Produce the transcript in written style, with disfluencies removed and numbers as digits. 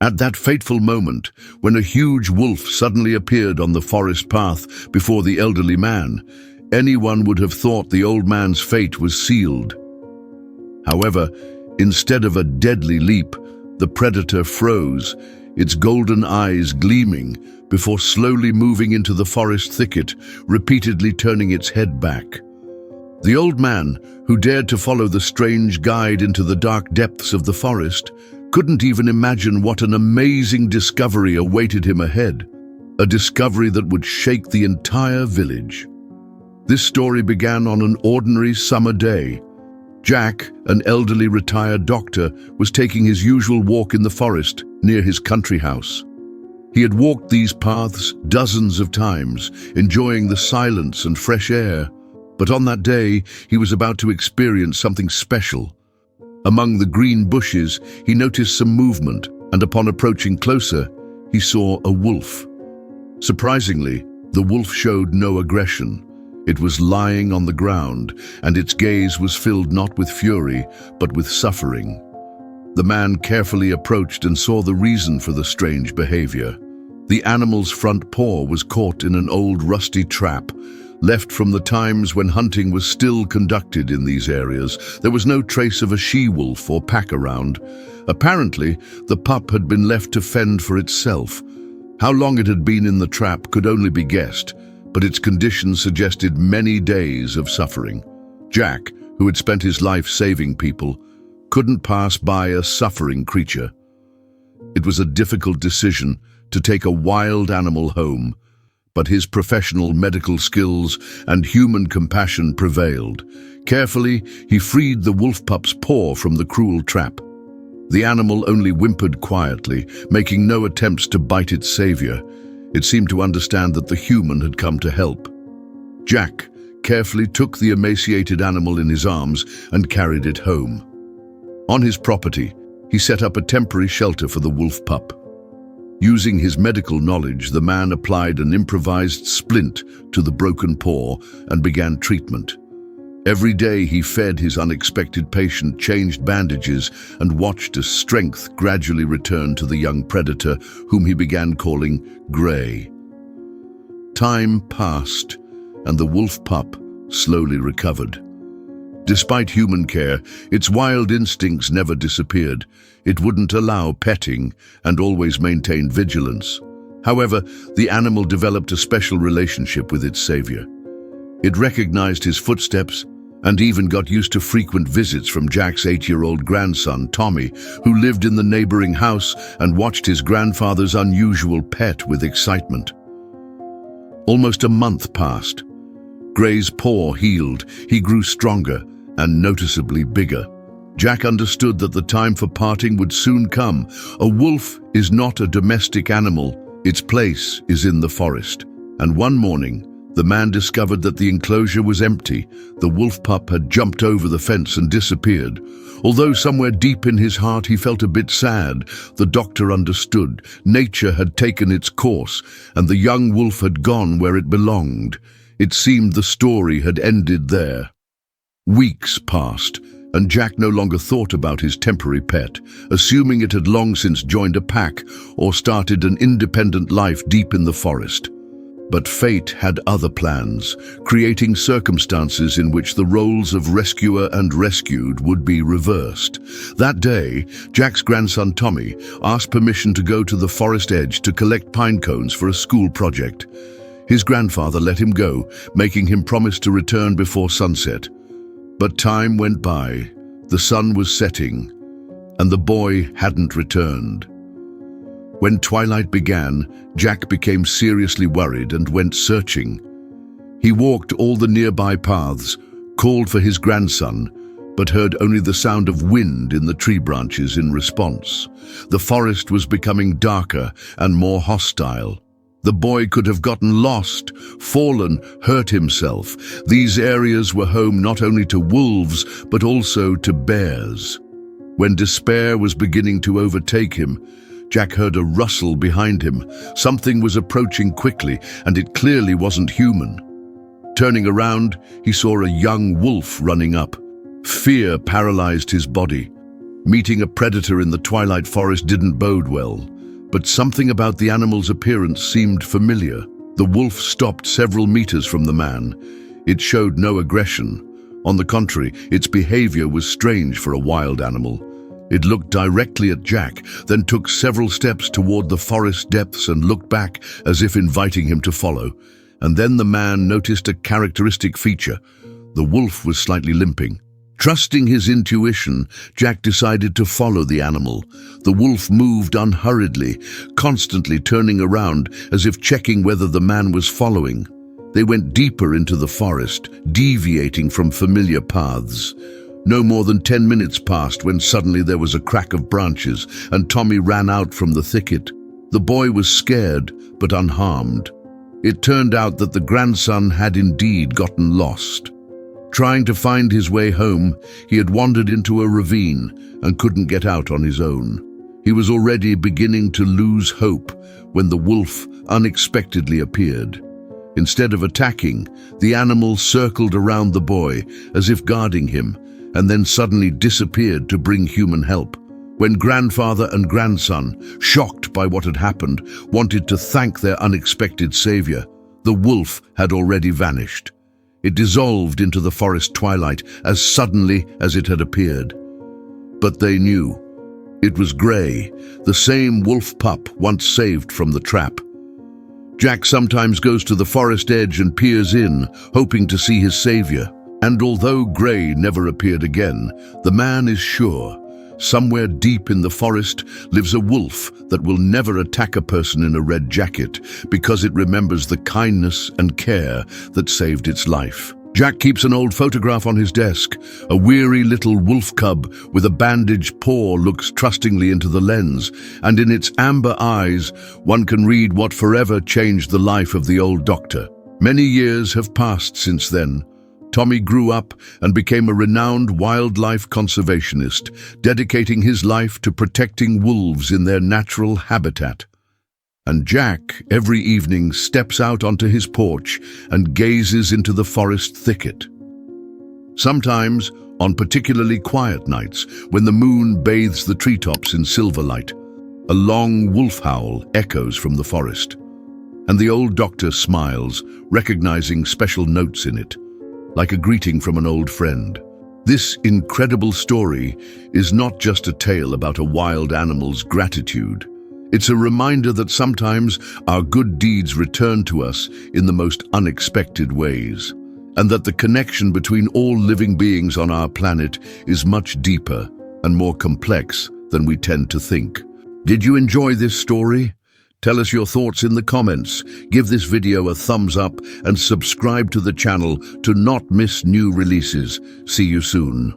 At that fateful moment, when a huge wolf suddenly appeared on the forest path before the elderly man, anyone would have thought the old man's fate was sealed. However, instead of a deadly leap, the predator froze, its golden eyes gleaming, before slowly moving into the forest thicket, repeatedly turning its head back. The old man, who dared to follow the strange guide into the dark depths of the forest, couldn't even imagine what an amazing discovery awaited him ahead, a discovery that would shake the entire village. This story began on an ordinary summer day. Jack, an elderly retired doctor, was taking his usual walk in the forest near his country house. He had walked these paths dozens of times, enjoying the silence and fresh air, but on that day he was about to experience something special. Among the green bushes, he noticed some movement, and upon approaching closer, he saw a wolf. Surprisingly, the wolf showed no aggression. It was lying on the ground, and its gaze was filled not with fury, but with suffering. The man carefully approached and saw the reason for the strange behavior. The animal's front paw was caught in an old rusty trap, left from the times when hunting was still conducted in these areas. There was no trace of a she-wolf or pack around. Apparently, the pup had been left to fend for itself. How long it had been in the trap could only be guessed, but its condition suggested many days of suffering. Jack, who had spent his life saving people, couldn't pass by a suffering creature. It was a difficult decision to take a wild animal home, but his professional medical skills and human compassion prevailed. Carefully, he freed the wolf pup's paw from the cruel trap. The animal only whimpered quietly, making no attempts to bite its savior. It seemed to understand that the human had come to help. Jack carefully took the emaciated animal in his arms and carried it home. On his property, he set up a temporary shelter for the wolf pup. Using his medical knowledge, the man applied an improvised splint to the broken paw and began treatment. Every day he fed his unexpected patient, changed bandages, and watched as strength gradually returned to the young predator, whom he began calling Gray. Time passed, and the wolf pup slowly recovered. Despite human care, its wild instincts never disappeared. It wouldn't allow petting and always maintained vigilance. However, the animal developed a special relationship with its savior. It recognized his footsteps and even got used to frequent visits from Jack's 8-year-old grandson, Tommy, who lived in the neighboring house and watched his grandfather's unusual pet with excitement. Almost a month passed. Gray's paw healed, he grew stronger and noticeably bigger. Jack understood that the time for parting would soon come. A wolf is not a domestic animal, its place is in the forest. And one morning, the man discovered that the enclosure was empty. The wolf pup had jumped over the fence and disappeared. Although somewhere deep in his heart he felt a bit sad, the doctor understood. Nature had taken its course, and the young wolf had gone where it belonged. It seemed the story had ended there. Weeks passed, and Jack no longer thought about his temporary pet, assuming it had long since joined a pack or started an independent life deep in the forest. But fate had other plans, creating circumstances in which the roles of rescuer and rescued would be reversed. That day, Jack's grandson Tommy asked permission to go to the forest edge to collect pine cones for a school project. His grandfather let him go, making him promise to return before sunset. But time went by, the sun was setting, and the boy hadn't returned. When twilight began, Jack became seriously worried and went searching. He walked all the nearby paths, called for his grandson, but heard only the sound of wind in the tree branches in response. The forest was becoming darker and more hostile. The boy could have gotten lost, fallen, hurt himself. These areas were home not only to wolves, but also to bears. When despair was beginning to overtake him, Jack heard a rustle behind him. Something was approaching quickly, and it clearly wasn't human. Turning around, he saw a young wolf running up. Fear paralyzed his body. Meeting a predator in the twilight forest didn't bode well, but something about the animal's appearance seemed familiar. The wolf stopped several meters from the man. It showed no aggression. On the contrary, its behavior was strange for a wild animal. It looked directly at Jack, then took several steps toward the forest depths and looked back as if inviting him to follow. And then the man noticed a characteristic feature. The wolf was slightly limping. Trusting his intuition, Jack decided to follow the animal. The wolf moved unhurriedly, constantly turning around as if checking whether the man was following. They went deeper into the forest, deviating from familiar paths. No more than 10 minutes passed when suddenly there was a crack of branches and Tommy ran out from the thicket. The boy was scared, but unharmed. It turned out that the grandson had indeed gotten lost. Trying to find his way home, he had wandered into a ravine and couldn't get out on his own. He was already beginning to lose hope when the wolf unexpectedly appeared. Instead of attacking, the animal circled around the boy as if guarding him, and then suddenly disappeared to bring human help. When grandfather and grandson, shocked by what had happened, wanted to thank their unexpected savior, the wolf had already vanished. It dissolved into the forest twilight as suddenly as it had appeared. But they knew. It was Gray, the same wolf pup once saved from the trap. Jack sometimes goes to the forest edge and peers in, hoping to see his savior. And although Gray never appeared again, the man is sure. Somewhere deep in the forest lives a wolf that will never attack a person in a red jacket because it remembers the kindness and care that saved its life. Jack keeps an old photograph on his desk. A weary little wolf cub with a bandaged paw looks trustingly into the lens, and in its amber eyes one can read what forever changed the life of the old doctor. Many years have passed since then. Tommy grew up and became a renowned wildlife conservationist, dedicating his life to protecting wolves in their natural habitat. And Jack, every evening, steps out onto his porch and gazes into the forest thicket. Sometimes, on particularly quiet nights, when the moon bathes the treetops in silver light, a long wolf howl echoes from the forest. And the old doctor smiles, recognizing special notes in it, like a greeting from an old friend. This incredible story is not just a tale about a wild animal's gratitude. It's a reminder that sometimes our good deeds return to us in the most unexpected ways, and that the connection between all living beings on our planet is much deeper and more complex than we tend to think. Did you enjoy this story? Tell us your thoughts in the comments, give this video a thumbs up, and subscribe to the channel to not miss new releases. See you soon.